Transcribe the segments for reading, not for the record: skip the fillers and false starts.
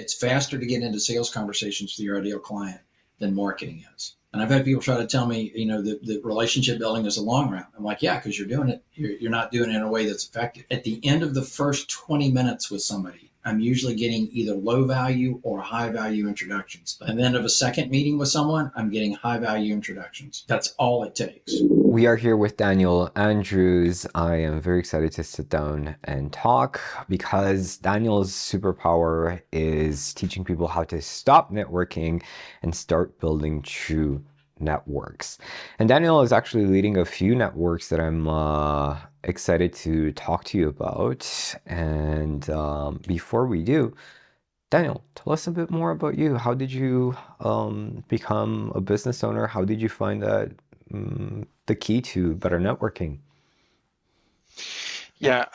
It's faster to get into sales conversations with your ideal client than marketing is. And I've had people try to tell me, that relationship building is a long run. I'm like, yeah, because you're doing it. You're not doing it in a way that's effective. At the end of the first 20 minutes with somebody, I'm usually getting either low value or high value introductions. At the end of a second meeting with someone, I'm getting high value introductions. That's all it takes. We are here with Daniel Andrews. I am very excited to sit down and talk because Daniel's superpower is teaching people how to stop networking and start building true networks. And Daniel is actually leading a few networks that I'm excited to talk to you about. And before we do, Daniel, tell us a bit more about you. How did you become a business owner? How did you find that the key to better networking? Yeah,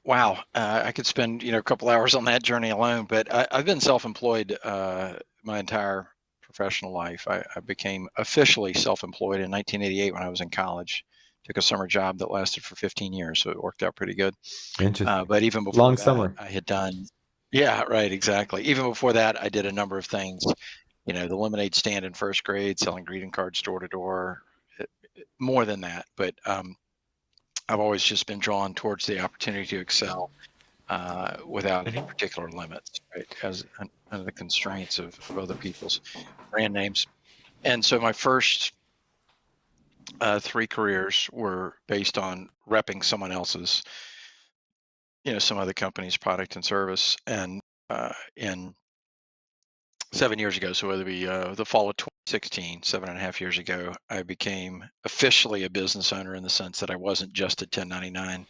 wow. I could spend, a couple hours on that journey alone, but I've been self-employed my entire professional life. I became officially self-employed in 1988 when I was in college. Took a summer job that lasted for 15 years, so it worked out pretty good. Interesting. But even before Long that, summer. I had done, yeah, right, exactly. Even before that, I did a number of things. The lemonade stand in first grade, selling greeting cards door to door, more than that. But I've always just been drawn towards the opportunity to excel without any particular limits, right? As under the constraints of other people's brand names. And so my first three careers were based on repping someone else's, some other company's product and service. And in 7 years ago, so whether it be the fall of 2016, 7.5 years ago, I became officially a business owner in the sense that I wasn't just a 1099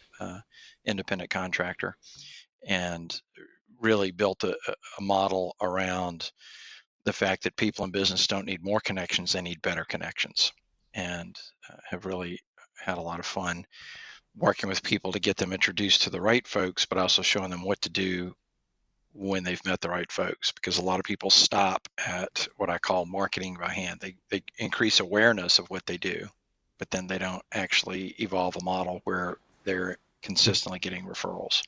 independent contractor, and really built a model around the fact that people in business don't need more connections, they need better connections, and have really had a lot of fun working with people to get them introduced to the right folks, but also showing them what to do when they've met the right folks, because a lot of people stop at what I call marketing by hand. They increase awareness of what they do, but then they don't actually evolve a model where they're consistently getting referrals.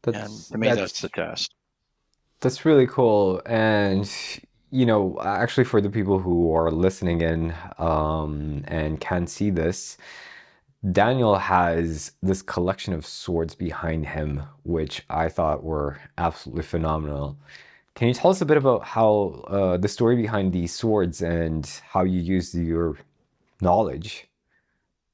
And That's to me, that's the test. that's really cool. And actually for the people who are listening in and can see this, Daniel has this collection of swords behind him, which I thought were absolutely phenomenal. Can you tell us a bit about how the story behind these swords and how you used your knowledge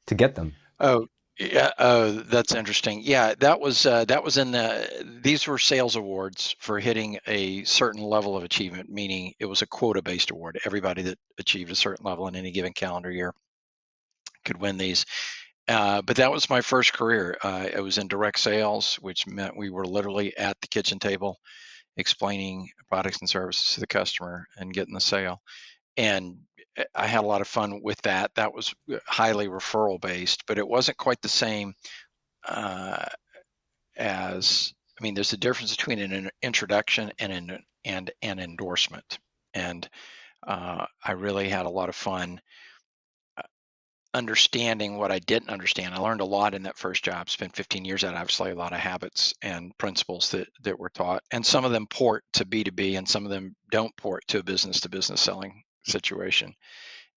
to get them? Oh, yeah. Oh, that's interesting. Yeah, that was in these were sales awards for hitting a certain level of achievement, meaning it was a quota-based award. Everybody that achieved a certain level in any given calendar year could win these. But that was my first career. I was in direct sales, which meant we were literally at the kitchen table explaining products and services to the customer and getting the sale. And I had a lot of fun with that. That was highly referral based, but it wasn't quite the same as, I mean, there's a difference between an introduction and an endorsement. And I really had a lot of fun understanding what I didn't understand. I learned a lot in that first job, spent 15 years at it, obviously a lot of habits and principles that were taught. And some of them port to B2B and some of them don't port to a business to business selling situation.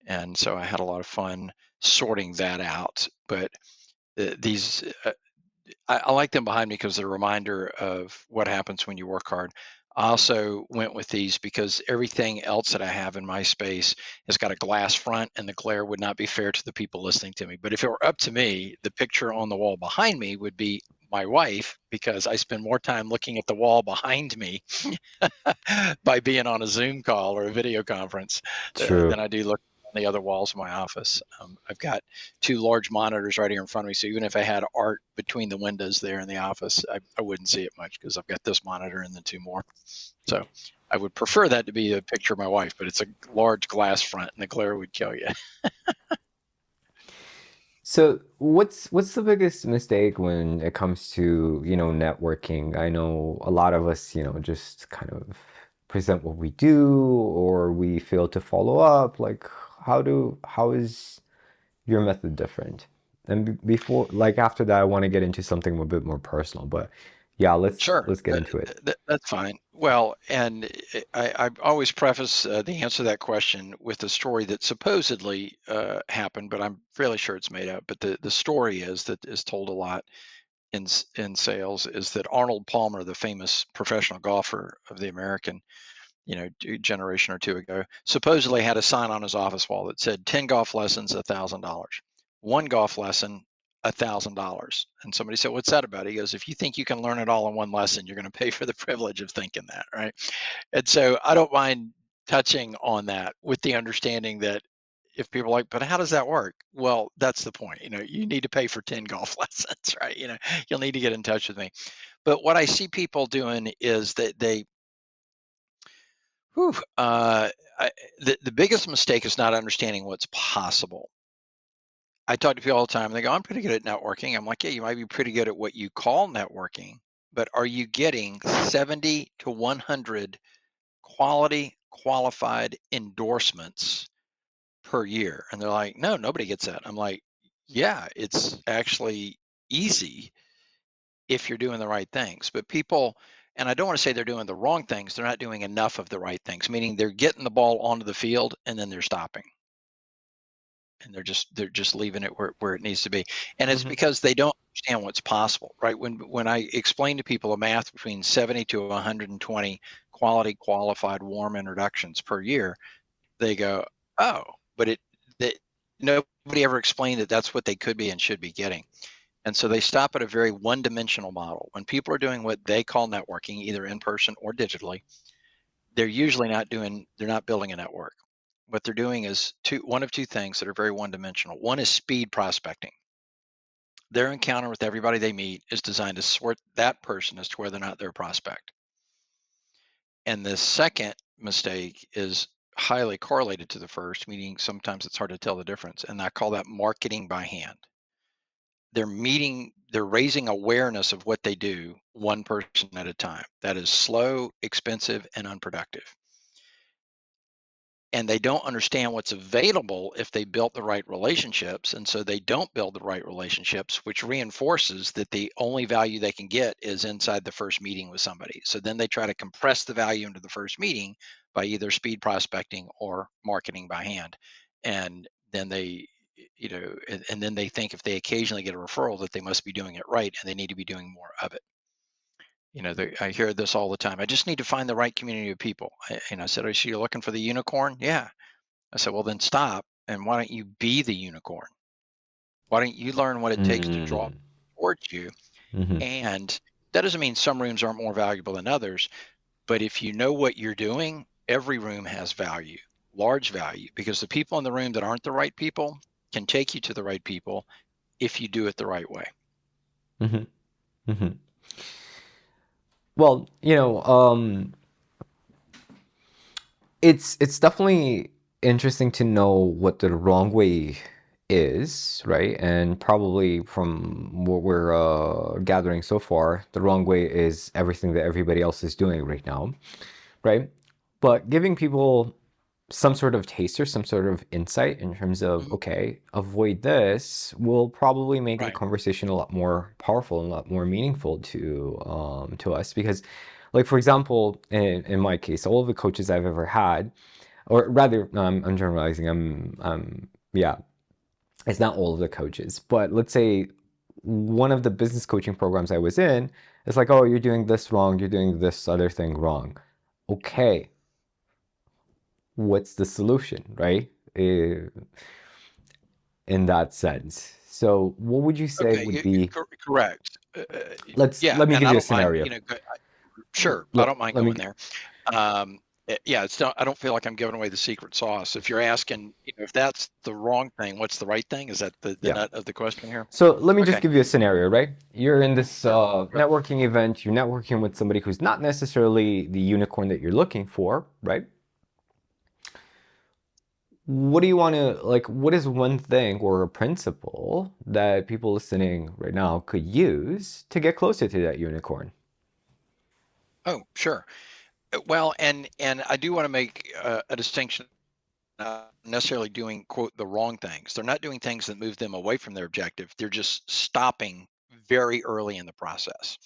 And so I had a lot of fun sorting that out. But these, I like them behind me because they're a reminder of what happens when you work hard. I also went with these because everything else that I have in my space has got a glass front and the glare would not be fair to the people listening to me. But if it were up to me, the picture on the wall behind me would be my wife, because I spend more time looking at the wall behind me by being on a Zoom call or a video conference True. than I do looking on the other walls of my office. I've got two large monitors right here in front of me, so even if I had art between the windows there in the office, I wouldn't see it much because I've got this monitor and then two more. So I would prefer that to be a picture of my wife, but it's a large glass front and the glare would kill you. So what's the biggest mistake when it comes to, networking? I know a lot of us, just kind of present what we do or we fail to follow up. Like how is your method different? And before, like after that, I want to get into something a bit more personal, but Yeah, let's Sure, get into it. that's fine. Well, and I always preface the answer to that question with a story that supposedly happened, but I'm fairly sure it's made up. But the story is that is told a lot in sales is that Arnold Palmer, the famous professional golfer of the American, generation or two ago, supposedly had a sign on his office wall that said 10 golf lessons, $1,000. One golf lesson, $1,000. And somebody said, "What's that about?" He goes, "If you think you can learn it all in one lesson, you're going to pay for the privilege of thinking that," right? And so I don't mind touching on that with the understanding that if people are like, "But how does that work?" Well, that's the point. You need to pay for 10 golf lessons, right? You'll need to get in touch with me. But what I see people doing is that they Whew, the biggest mistake is not understanding what's possible. I talk to people all the time. They go, "I'm pretty good at networking." I'm like, "Yeah, you might be pretty good at what you call networking, but are you getting 70 to 100 quality, qualified endorsements per year?" And they're like, "No, nobody gets that." I'm like, "Yeah, it's actually easy if you're doing the right things." But people, and I don't want to say they're doing the wrong things, they're not doing enough of the right things, meaning they're getting the ball onto the field and then they're stopping. And they're just leaving it where it needs to be. And it's Hmm. because they don't understand what's possible, right? When I explain to people a math between 70 to 120 quality, qualified, warm introductions per year, they go, "Oh," but nobody ever explained that that's what they could be and should be getting. And so they stop at a very one-dimensional model. When people are doing what they call networking, either in person or digitally, they're not building a network. What they're doing is one of two things that are very one-dimensional. One is speed prospecting. Their encounter with everybody they meet is designed to sort that person as to whether or not they're a prospect. And the second mistake is highly correlated to the first, meaning sometimes it's hard to tell the difference. And I call that marketing by hand. They're raising awareness of what they do one person at a time. That is slow, expensive, and unproductive. And they don't understand what's available if they built the right relationships. And so they don't build the right relationships, which reinforces that the only value they can get is inside the first meeting with somebody. So then they try to compress the value into the first meeting by either speed prospecting or marketing by hand. And then and then they think if they occasionally get a referral that they must be doing it right and they need to be doing more of it. I hear this all the time. "I just need to find the right community of people." And I said, "Oh, so you're looking for the unicorn?" "Yeah." I said, "Well, then stop. And why don't you be the unicorn? Why don't you learn what it takes to draw Mm. towards you?" Hmm. And that doesn't mean some rooms aren't more valuable than others. But if you know what you're doing, every room has value, large value, because the people in the room that aren't the right people can take you to the right people if you do it the right way. Hmm. Hmm. Well, it's definitely interesting to know what the wrong way is, right? And probably from what we're gathering so far, the wrong way is everything that everybody else is doing right now, right? But giving people some sort of taste or some sort of insight in terms of, Mhm. okay, avoid this will probably make the Right. conversation a lot more powerful and a lot more meaningful to us. Because, like, for example, in my case, all of the coaches I've ever had, or rather, no, I'm generalizing. Yeah, it's not all of the coaches, but let's say one of the business coaching programs I was in, it's like, oh, you're doing this wrong, you're doing this other thing wrong. Okay, what's the solution, right? In that sense. So, what would you say Okay. would be? Correct. Yeah. Let me And give I you a don't mind, scenario. sure. I Let, don't mind let going me, there. Yeah, I don't feel like I'm giving away the secret sauce. If you're asking, if that's the wrong thing, what's the right thing? Is that the yeah. nut of the question here? So let me just Okay. give you a scenario, right? You're in this Sure. Right. networking event. You're networking with somebody who's not necessarily the unicorn that you're looking for, right? What do you want to like? What is one thing or a principle that people listening right now could use to get closer to that unicorn? Oh, sure. Well, and I do want to make a distinction. Not necessarily doing quote the wrong things. They're not doing things that move them away from their objective. They're just stopping very early in the process.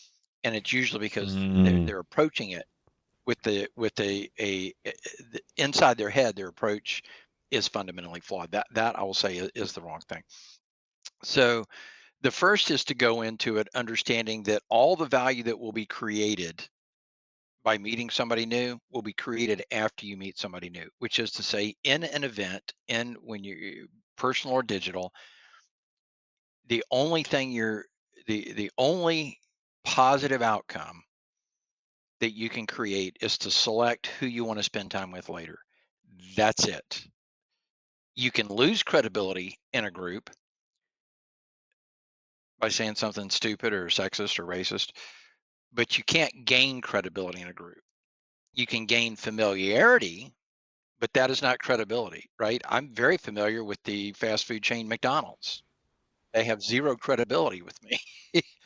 and it's usually because Mm, they're approaching it with the inside their head. Their approach is fundamentally flawed. That I will say is the wrong thing. So the first is to go into it understanding that all the value that will be created by meeting somebody new will be created after you meet somebody new, which is to say, in an event, in when you personal or digital, the only thing the only positive outcome that you can create is to select who you want to spend time with later. That's it. You can lose credibility in a group by saying something stupid or sexist or racist, but you can't gain credibility in a group. You can gain familiarity, but that is not credibility, right? I'm very familiar with the fast food chain McDonald's. They have zero credibility with me.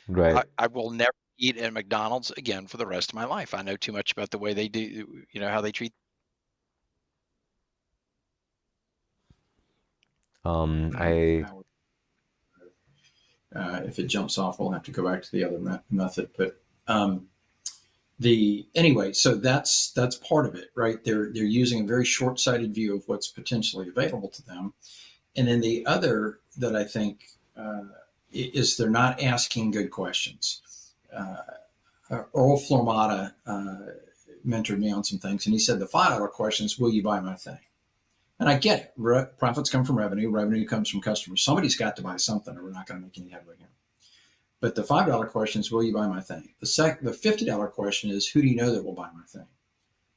right. I will never eat at McDonald's again for the rest of my life. I know too much about the way they do, how they treat. I If it jumps off, we'll have to go back to the other method. But anyway, so that's part of it, right? They're using a very short-sighted view of what's potentially available to them, and then the other that I think is they're not asking good questions. Earl Flormata mentored me on some things, and he said the $5 question is, "Will you buy my thing?" And I get it. Profits come from revenue. Revenue comes from customers. Somebody's got to buy something, or we're not going to make any headway here. But the $5 question is, will you buy my thing? The $50 question is, who do you know that will buy my thing?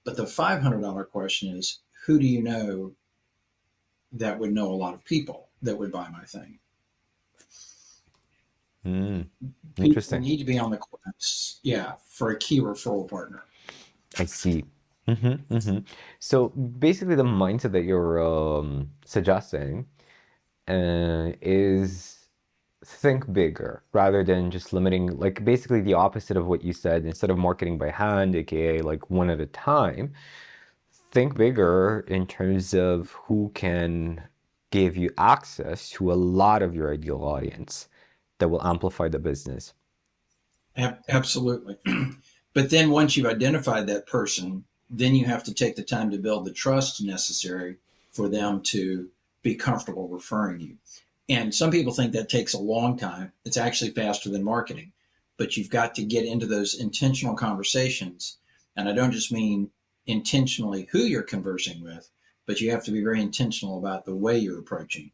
But the $500 question is, who do you know that would know a lot of people that would buy my thing? People Interesting. need to be on the quest, for a key referral partner. I see. So basically, the mindset that you're suggesting is think bigger rather than just limiting, like basically the opposite of what you said. Instead of marketing by hand, aka like one at a time, think bigger in terms of who can give you access to a lot of your ideal audience that will amplify the business. Absolutely. But then once you've identified that person, then you have to take the time to build the trust necessary for them to be comfortable referring you. And some people think that takes a long time. It's actually faster than marketing, but you've got to get into those intentional conversations. And I don't just mean intentionally who you're conversing with, but you have to be very intentional about the way you're approaching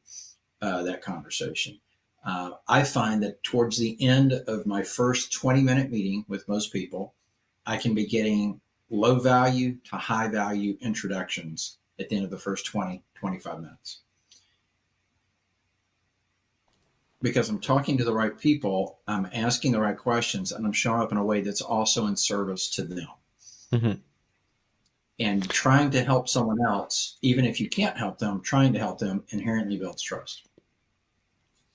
that conversation. I find that towards the end of my first 20-minute meeting with most people, I can be getting low value to high value introductions at the end of the first 20, 25 minutes. Because I'm talking to the right people, I'm asking the right questions, and I'm showing up in a way that's also in service to them. Mm-hmm. And trying to help someone else, even if you can't help them, trying to help them inherently builds trust.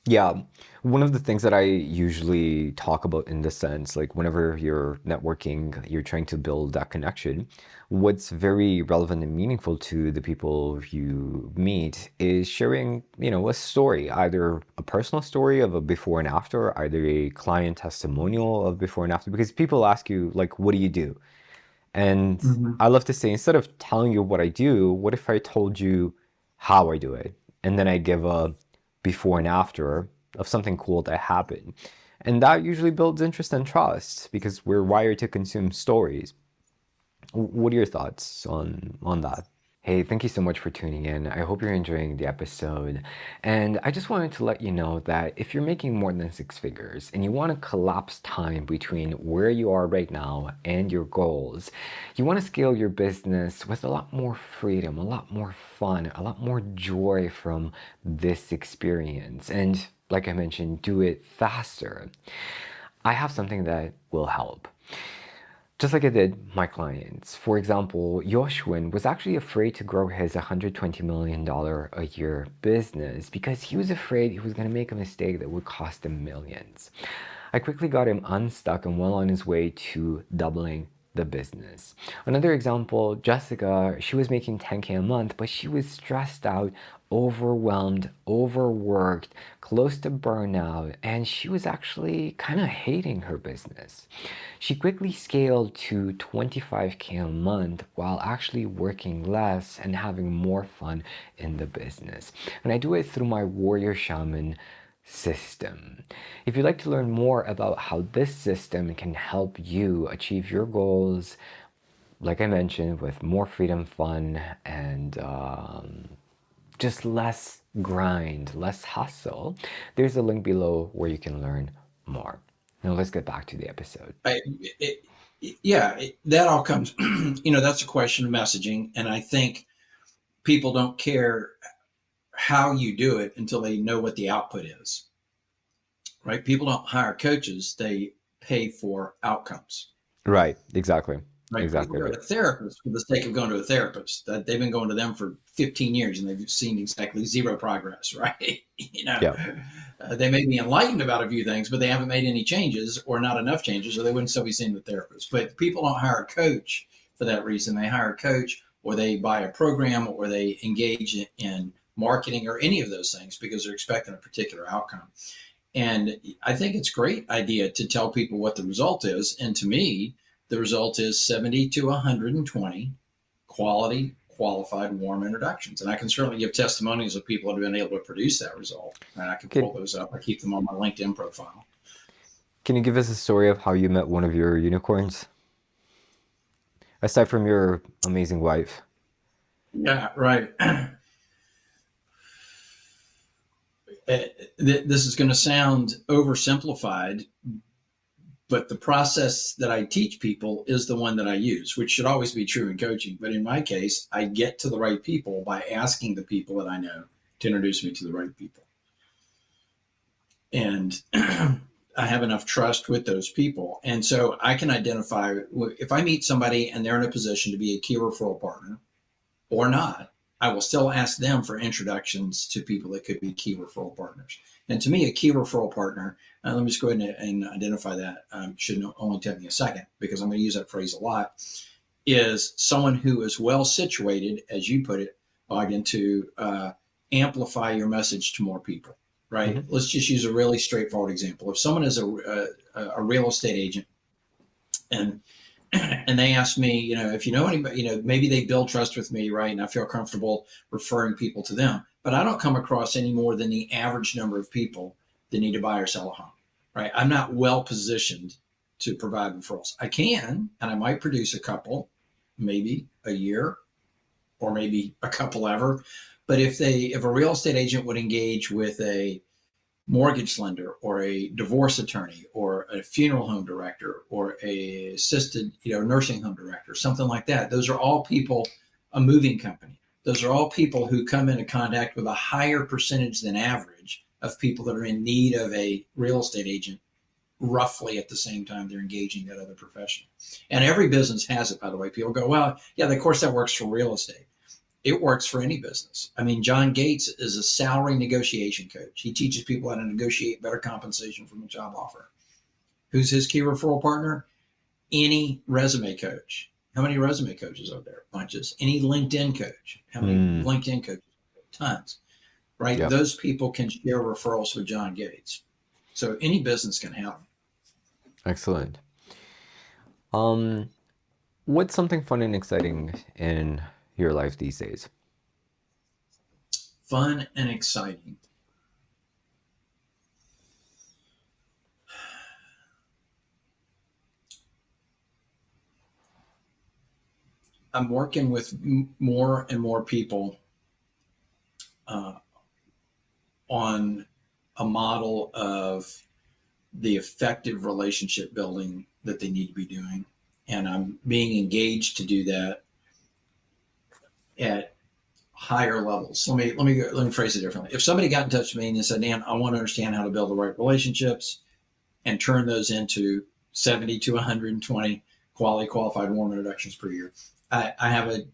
Yeah, one of the things that I usually talk about in this sense, like whenever you're networking, you're trying to build that connection, what's very relevant and meaningful to the people you meet is sharing, a story, either a personal story of a before and after, either a client testimonial of before and after, because people ask you, like, what do you do? And Mm-hmm. I love to say, instead of telling you what I do, what if I told you how I do it? And then I give a before and after of something cool that happened. And that usually builds interest and trust because we're wired to consume stories. What are your thoughts on that? Hey, thank you so much for tuning in. I hope you're enjoying the episode. And I just wanted to let you know that if you're making more than 6 figures and you want to collapse time between where you are right now and your goals, you want to scale your business with a lot more freedom, a lot more fun, a lot more joy from this experience. And like I mentioned, do it faster. I have something that will help. Just like I did my clients. For example, Yoshwin was actually afraid to grow his $120 million a year business because he was afraid he was going to make a mistake that would cost him millions. I quickly got him unstuck and well on his way to doubling the business. Another example, Jessica, she was making 10K a month, but she was stressed out, overwhelmed, overworked, close to burnout, and she was actually kind of hating her business. She quickly scaled to 25K a month while actually working less and having more fun in the business. And I do it through my Warrior Shaman system. If you'd like to learn more about how this system can help you achieve your goals, like I mentioned, with more freedom, fun, and just less grind, less hustle, there's a link below where you can learn more. Now let's get back to the episode. That all comes, that's a question of messaging. And I think people don't care how you do it until they know what the output is, right? People don't hire coaches, they pay for outcomes. Right, exactly. Right. Exactly People go right. to therapists for the sake of going to a therapist. That they've been going to them for 15 years and they've seen exactly zero progress, right? Yeah. They may be enlightened about a few things, but they haven't made any changes or not enough changes, or they wouldn't still be seeing the therapist. But people don't hire a coach for that reason. They hire a coach, or they buy a program, or they engage in marketing or any of those things because they're expecting a particular outcome. And I think it's a great idea to tell people what the result is. And to me, the result is 70 to 120 quality, qualified, warm introductions. And I can certainly give testimonials of people that have been able to produce that result. And I can pull those up. I keep them on my LinkedIn profile. Can you give us a story of how you met one of your unicorns? Aside from your amazing wife. Yeah, right. This is going to sound oversimplified, but the process that I teach people is the one that I use, which should always be true in coaching. But in my case, I get to the right people by asking the people that I know to introduce me to the right people. And I have enough trust with those people. And so I can identify if I meet somebody and they're in a position to be a key referral partner or not, I will still ask them for introductions to people that could be key referral partners. And to me, a key referral partner, let me just go ahead and identify that. Should only take me a second because I'm going to use that phrase a lot, is someone who is well situated, as you put it, Ogden, to amplify your message to more people, right? Mm-hmm. Let's just use a really straightforward example. If someone is a real estate agent and they ask me, if you know anybody, maybe they build trust with me, right? And I feel comfortable referring people to them, but I don't come across any more than the average number of people that need to buy or sell a home, right? I'm not well positioned to provide referrals. I can, and I might produce a couple, maybe a year, or maybe a couple ever. But if a real estate agent would engage with a mortgage lender or a divorce attorney or a funeral home director or a assisted nursing home director, something like that, those are all people, a moving company, those are all people who come into contact with a higher percentage than average of people that are in need of a real estate agent roughly at the same time they're engaging that other professional. And every business has it, by the way. People go, well, yeah, of course that works for real estate. It works for any business. I mean, John Gates is a salary negotiation coach. He teaches people how to negotiate better compensation from a job offer. Who's his key referral partner? Any resume coach. How many resume coaches are there? Bunches. Any LinkedIn coach. How many LinkedIn coaches? Tons. Right? Yep. Those people can share referrals with John Gates. So any business can have them. Excellent. What's something fun and exciting in your life these days? Fun and exciting. I'm working with more and more people on a model of the effective relationship building that they need to be doing. And I'm being engaged to do that at higher levels. Let me phrase it differently. If somebody got in touch with me and they said, Dan, I want to understand how to build the right relationships and turn those into 70 to 120 quality, qualified, warm introductions per year, I have a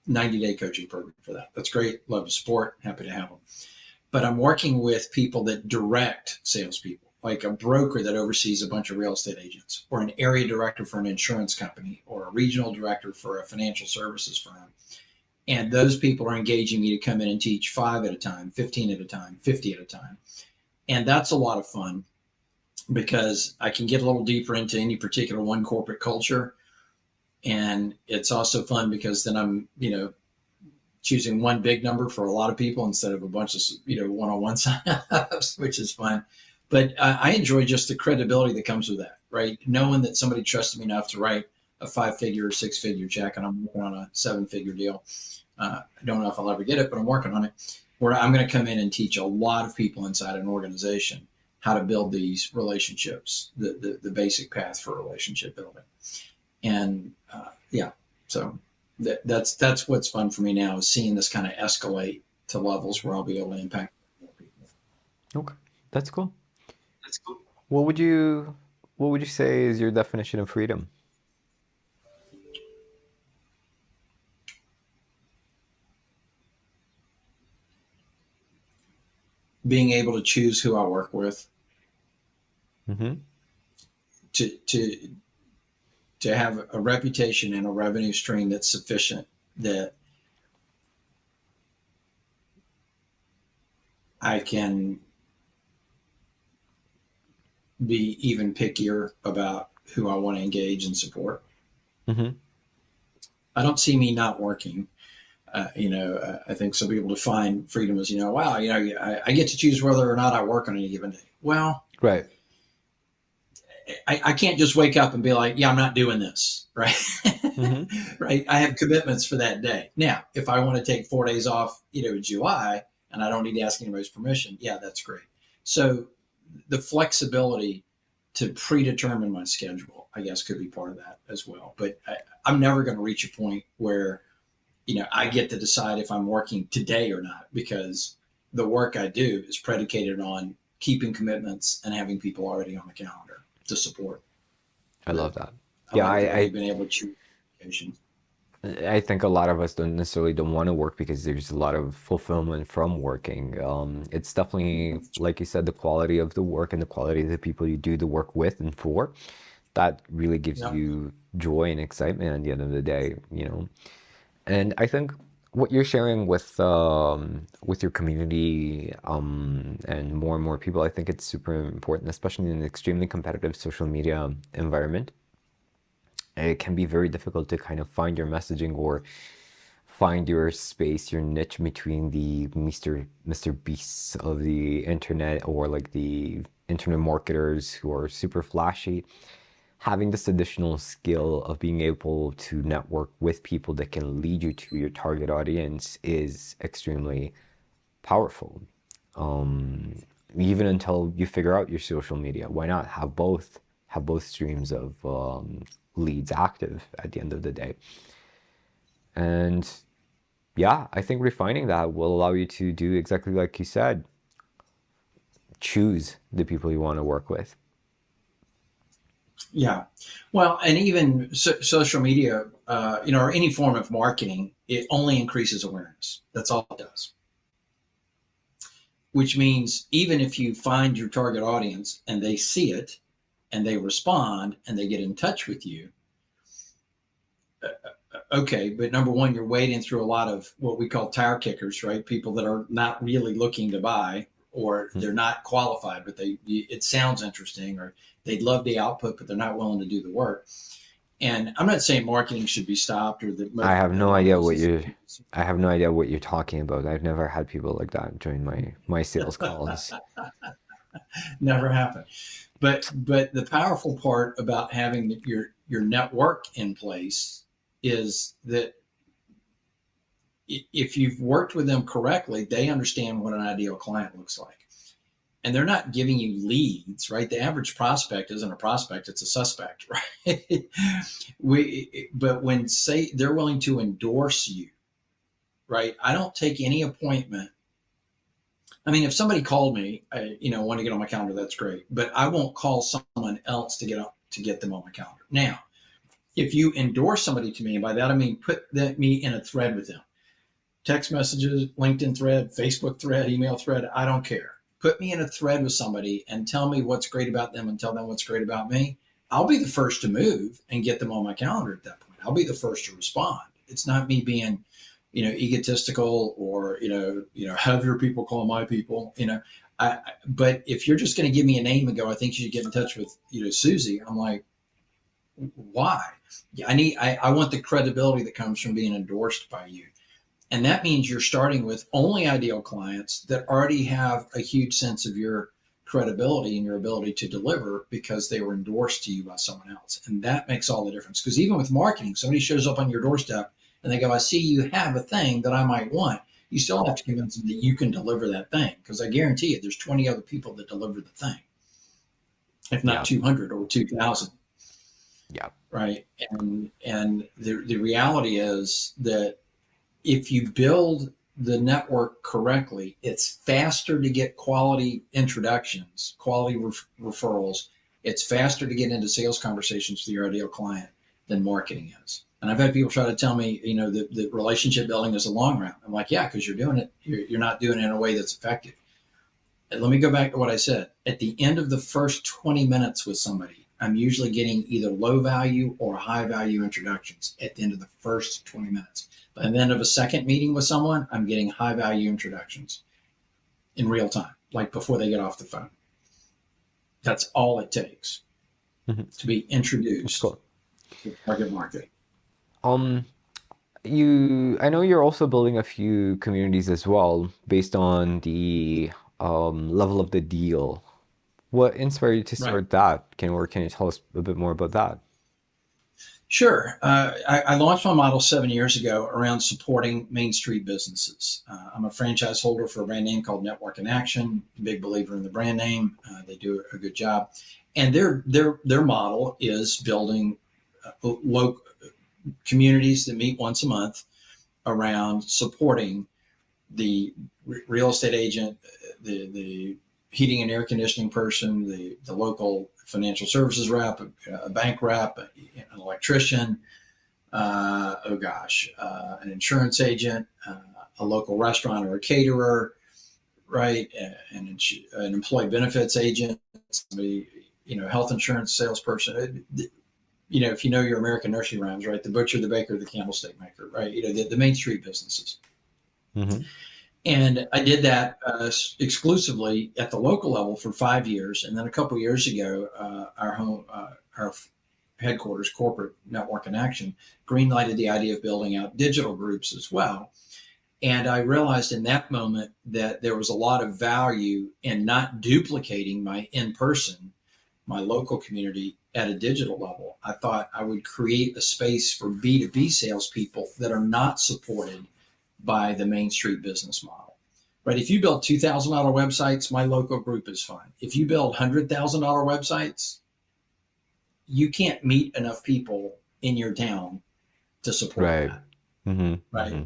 90-day coaching program for that. That's great. Love to support. Happy to have them. But I'm working with people that direct salespeople. like a broker that oversees a bunch of real estate agents, or an area director for an insurance company, or a regional director for a financial services firm. And those people are engaging me to come in and teach 5 at a time, 15 at a time, 50 at a time. And that's a lot of fun because I can get a little deeper into any particular one corporate culture. And it's also fun because then I'm, choosing one big number for a lot of people instead of a bunch of, one-on-one signups, which is fun. But I enjoy just the credibility that comes with that, right? Knowing that somebody trusted me enough to write a 5-figure or 6-figure check, and I'm working on a 7-figure deal. I don't know if I'll ever get it, but I'm working on it, where I'm going to come in and teach a lot of people inside an organization how to build these relationships, the basic path for relationship building. And so that's what's fun for me now, is seeing this kind of escalate to levels where I'll be able to impact more people. Okay, that's cool. What would you say is your definition of freedom? Being able to choose who I work with, Mm-hmm. to have a reputation and a revenue stream that's sufficient, that I can be even pickier about who I want to engage and support. Mm-hmm. I don't see me not working. I think some people define freedom as, wow, I get to choose whether or not I work on any given day. Well, Right. I can't just wake up and be like, yeah, I'm not doing this, right? Mm-hmm. Right. I have commitments for that day. Now, if I want to take 4 days off, in July, and I don't need to ask anybody's permission, yeah, that's great. So the flexibility to predetermine my schedule, I guess, could be part of that as well. But I'm never going to reach a point where, I get to decide if I'm working today or not, because the work I do is predicated on keeping commitments and having people already on the calendar to support. I love that. I've been able to choose locations. I think a lot of us don't want to work because there's a lot of fulfillment from working. It's definitely, like you said, the quality of the work and the quality of the people you do the work with and for, that really gives Yep. you joy and excitement at the end of the day, And I think what you're sharing with your community, and more people, I think it's super important, especially in an extremely competitive social media environment. It can be very difficult to kind of find your messaging or find your space, your niche between the Mr. Beasts of the internet, or like the internet marketers who are super flashy. Having this additional skill of being able to network with people that can lead you to your target audience is extremely powerful. Even until you figure out your social media, why not have both streams of leads active at the end of the day? And yeah, I think refining that will allow you to do exactly like you said. Choose the people you want to work with. Yeah. Well, and even social media, or any form of marketing, it only increases awareness. That's all it does. Which means even if you find your target audience and they see it and they respond and they get in touch with you, okay, but number one, you're wading through a lot of what we call tire kickers, right? People that are not really looking to buy, or they're not qualified, but it sounds interesting, or they'd love the output, but they're not willing to do the work. And I'm not saying marketing should be stopped, or that I have no idea what you're talking about. I've never had people like that join my sales calls. Never happened. But the powerful part about having your network in place is that if you've worked with them correctly, they understand what an ideal client looks like. And they're not giving you leads, right? The average prospect isn't a prospect, it's a suspect, right? But when they're willing to endorse you, right? I don't take any appointment. I mean, if somebody called me, want to get on my calendar, that's great. But I won't call someone else to get them on my calendar. Now, if you endorse somebody to me, and by that I mean put me in a thread with them, text messages, LinkedIn thread, Facebook thread, email thread, I don't care. put me in a thread with somebody and tell me what's great about them and tell them what's great about me, I'll be the first to move and get them on my calendar at that point. I'll be the first to respond. It's not me being, egotistical or, have your people call my people, but if you're just going to give me a name and go, I think you should get in touch with, Susie, I'm like, why? I want the credibility that comes from being endorsed by you. And that means you're starting with only ideal clients that already have a huge sense of your credibility and your ability to deliver because they were endorsed to you by someone else. And that makes all the difference. Because even with marketing, somebody shows up on your doorstep and they go, I see you have a thing that I might want. You still have to convince them that you can deliver that thing. Because I guarantee you, there's 20 other people that deliver the thing, if not 200 or 2,000. Yeah. Right. And the reality is that if you build the network correctly, it's faster to get quality introductions, quality referrals. It's faster to get into sales conversations with your ideal client than marketing is. And I've had people try to tell me, that relationship building is a long route. I'm like, yeah, because you're doing it. You're not doing it in a way that's effective. And let me go back to what I said. At the end of the first 20 minutes with somebody, I'm usually getting either low value or high value introductions at the end of the first 20 minutes. By the end of a second meeting with someone, I'm getting high value introductions in real time, like before they get off the phone. That's all it takes to be introduced to the target market. I know you're also building a few communities as well based on the level of the deal. What inspired you to start that? Can you tell us a bit more about that? Sure. I launched my model 7 years ago around supporting Main Street businesses. I'm a franchise holder for a brand name called Network in Action. Big believer in the brand name. They do a good job, and their model is building local communities that meet once a month around supporting the real estate agent, the heating and air conditioning person, the local financial services rep, a bank rep, an electrician, an insurance agent, a local restaurant or a caterer, right? An employee benefits agent, somebody, health insurance salesperson. If you know your American nursery rhymes, right? The butcher, the baker, the candlestick maker, right? The Main Street businesses. Mm-hmm. And I did that exclusively at the local level for 5 years. And then a couple of years ago, our headquarters, corporate Network in Action, greenlighted the idea of building out digital groups as well. And I realized in that moment that there was a lot of value in not duplicating my in-person, my local community at a digital level. I thought I would create a space for B2B salespeople that are not supported by the Main Street business model, right? If you build $2,000 websites, my local group is fine. If you build $100,000 websites, you can't meet enough people in your town to support that, right? Mm-hmm.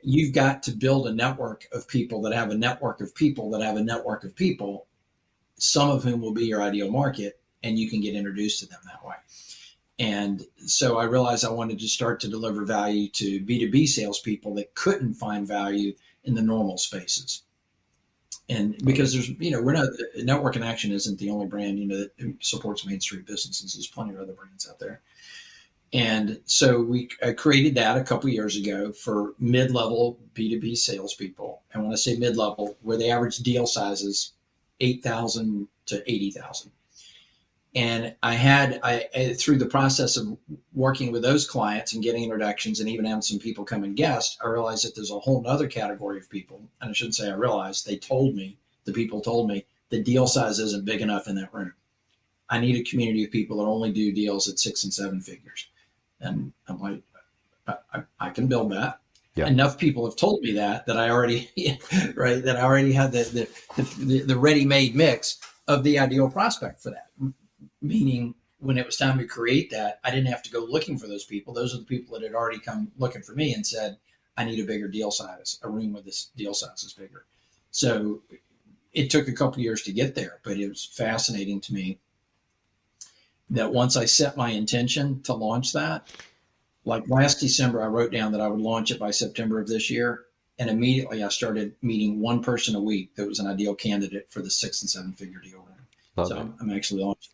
You've got to build a network of people that have a network of people that have a network of people, some of whom will be your ideal market, and you can get introduced to them that way. And so I realized I wanted to start to deliver value to B2B salespeople that couldn't find value in the normal spaces. And because there's, we're not, Network in Action isn't the only brand, that supports Main Street businesses. There's plenty of other brands out there. And so I created that a couple of years ago for mid-level B2B salespeople. And when I say mid-level, where the average deal size is 8,000 to 80,000. And I through the process of working with those clients and getting introductions and even having some people come and guest, I realized that there's a whole other category of people. And I shouldn't say I realized, the people told me the deal size isn't big enough in that room. I need a community of people that only do deals at 6 and 7 figures. And I'm like, I can build that. Yeah. Enough people have told me that I already, right, that I already had the ready-made mix of the ideal prospect for that. Meaning when it was time to create that, I didn't have to go looking for those people. Those are the people that had already come looking for me and said, I need a bigger deal size, a room with this deal size is bigger. So it took a couple of years to get there, but it was fascinating to me that once I set my intention to launch that, like last December, I wrote down that I would launch it by September of this year. And immediately I started meeting one person a week that was an ideal candidate for the 6 and 7 figure deal. Love So it. I'm actually launching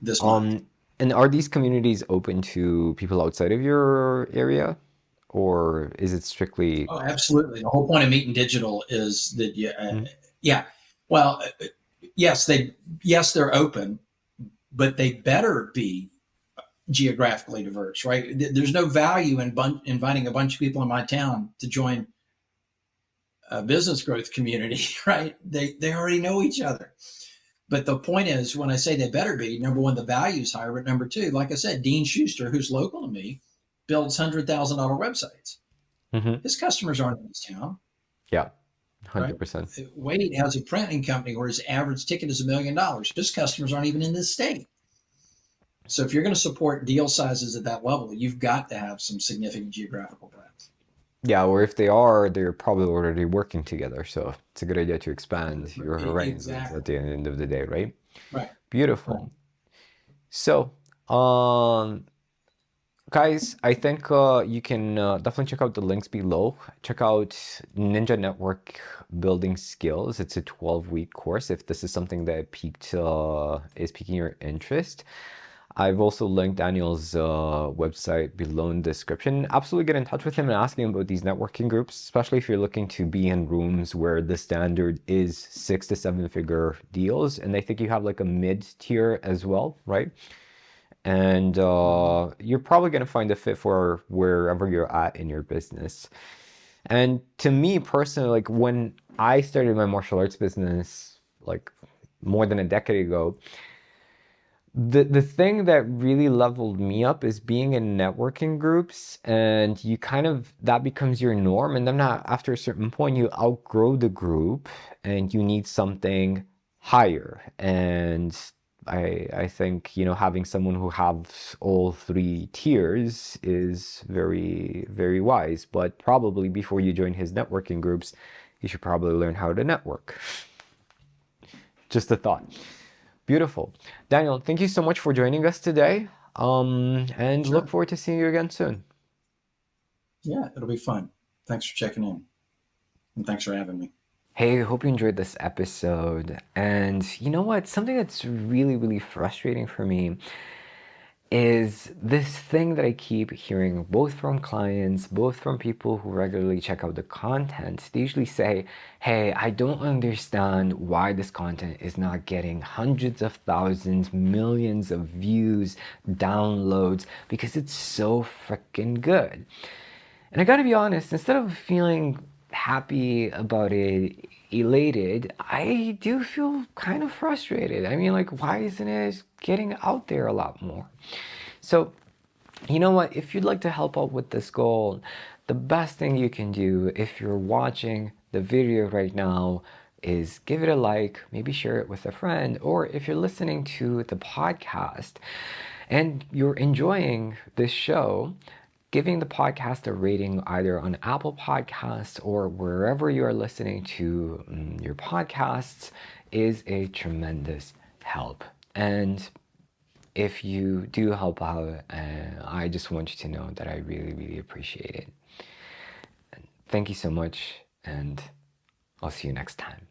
this month. And are these communities open to people outside of your area, or is it strictly? Oh, absolutely. The whole point of Meeting Digital is that, yeah. Well, yes, they're open, but they better be geographically diverse, right? There's no value in inviting a bunch of people in my town to join a business growth community, right? They already know each other. But the point is, when I say they better be, number one, the value's higher, but number two, like I said, Dean Schuster, who's local to me, builds $100,000 websites. Mm-hmm. His customers aren't in his town, Yeah, right? 100%. Wade has a printing company where his average ticket is $1 million. His customers aren't even in this state. So if you're going to support deal sizes at that level, you've got to have some significant geographical breadth. Yeah, or if they are, they're probably already working together. So it's a good idea to expand your horizons Exactly. at the end of the day, right? Right. Beautiful. Right. So, guys, I think you can definitely check out the links below. Check out Ninja Network Building Skills. It's a 12-week course if this is something that is piquing your interest. I've also linked Daniel's website below in the description. Absolutely get in touch with him and ask him about these networking groups, especially if you're looking to be in rooms where the standard is 6 to 7 figure deals. And I think you have like a mid-tier as well, right? And you're probably going to find a fit for wherever you're at in your business. And to me personally, like when I started my martial arts business, like more than a decade ago, the thing that really leveled me up is being in networking groups, and you kind of, that becomes your norm, and then after a certain point you outgrow the group and you need something higher. And I think, you know, having someone who has all 3 tiers is very, very wise. But probably before you join his networking groups, you should probably learn how to network. Just a thought. Beautiful. Daniel, thank you so much for joining us today. And Sure. look forward to seeing you again soon. Yeah, it'll be fun. Thanks for checking in. And thanks for having me. Hey, hope you enjoyed this episode. And you know what? Something that's really, really frustrating for me is this thing that I keep hearing both from clients, both from people who regularly check out the content. They usually say, hey, I don't understand why this content is not getting hundreds of thousands, millions of views, downloads, because it's so freaking good. And I gotta be honest, instead of feeling happy about it, elated, I do feel kind of frustrated. I mean, like, why isn't it getting out there a lot more? So, you know what? If you'd like to help out with this goal, the best thing you can do if you're watching the video right now is give it a like, maybe share it with a friend, or if you're listening to the podcast and you're enjoying this show, giving the podcast a rating either on Apple Podcasts or wherever you are listening to your podcasts is a tremendous help. And if you do help out, I just want you to know that I really, really appreciate it. Thank you so much, and I'll see you next time.